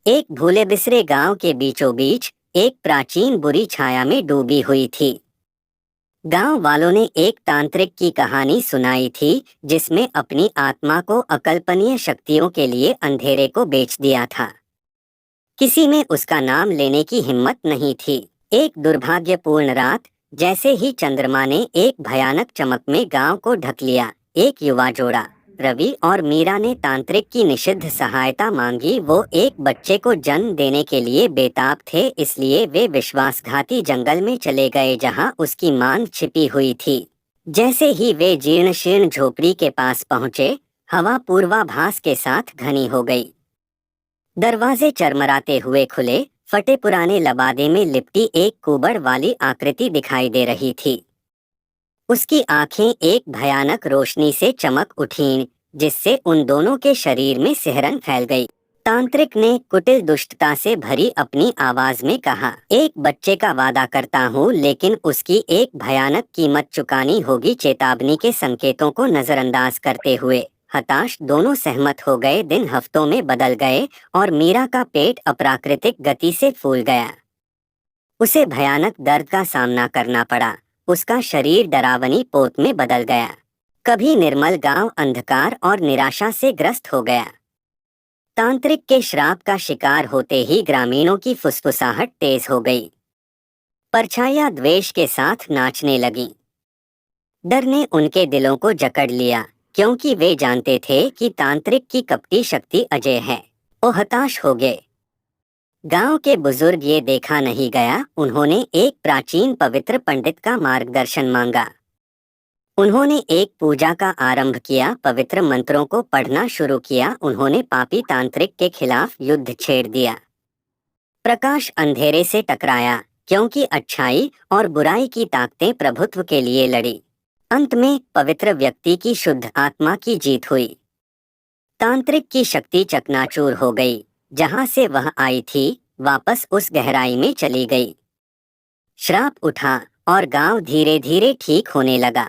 एक भूले बिसरे गांव के बीचों बीच एक प्राचीन बुरी छाया में डूबी हुई थी। गांव वालों ने एक तांत्रिक की कहानी सुनाई थी जिसमें अपनी आत्मा को अकल्पनीय शक्तियों के लिए अंधेरे को बेच दिया था। किसी में उसका नाम लेने की हिम्मत नहीं थी। एक दुर्भाग्यपूर्ण रात, जैसे ही चंद्रमा ने एक भयानक चमक में गांव को ढक लिया, एक युवा जोड़ा रवि और मीरा ने तांत्रिक की निषिद्ध सहायता मांगी। वो एक बच्चे को जन्म देने के लिए बेताब थे, इसलिए वे विश्वासघाती जंगल में चले गए जहां उसकी मांग छिपी हुई थी। जैसे ही वे जीर्ण शीर्ण झोपड़ी के पास पहुंचे, हवा पूर्वाभास के साथ घनी हो गई। दरवाजे चरमराते हुए खुले, फटे पुराने लबादे में लिपटी एक कुबड़ वाली आकृति दिखाई दे रही थी। उसकी आंखें एक भयानक रोशनी से चमक उठीं, जिससे उन दोनों के शरीर में सिहरन फैल गई। तांत्रिक ने कुटिल दुष्टता से भरी अपनी आवाज में कहा, एक बच्चे का वादा करता हूँ, लेकिन उसकी एक भयानक कीमत चुकानी होगी। चेतावनी के संकेतों को नजरअंदाज करते हुए हताश दोनों सहमत हो गए। दिन हफ्तों में बदल गए और मीरा का पेट अप्राकृतिक गति से फूल गया। उसे भयानक दर्द का सामना करना पड़ा। उसका शरीर डरावनी पोत में बदल गया। कभी निर्मल गांव अंधकार और निराशा से ग्रस्त हो गया। तांत्रिक के श्राप का शिकार होते ही ग्रामीणों की फुसफुसाहट तेज हो गई। परछाइयां द्वेष के साथ नाचने लगीं। डर ने उनके दिलों को जकड़ लिया, क्योंकि वे जानते थे कि तांत्रिक की कपटी शक्ति अजय है। वो हताश हो गए। गांव के बुजुर्ग ये देखा नहीं गया। उन्होंने एक प्राचीन पवित्र पंडित का मार्गदर्शन मांगा। उन्होंने एक पूजा का आरंभ किया, पवित्र मंत्रों को पढ़ना शुरू किया। उन्होंने पापी तांत्रिक के खिलाफ युद्ध छेड़ दिया। प्रकाश अंधेरे से टकराया, क्योंकि अच्छाई और बुराई की ताकतें प्रभुत्व के लिए लड़ी। अंत में पवित्र व्यक्ति की शुद्ध आत्मा की जीत हुई। तांत्रिक की शक्ति चकनाचूर हो गई। जहां से वह आई थी, वापस उस गहराई में चली गई। श्राप उठा और गांव धीरे धीरे ठीक होने लगा।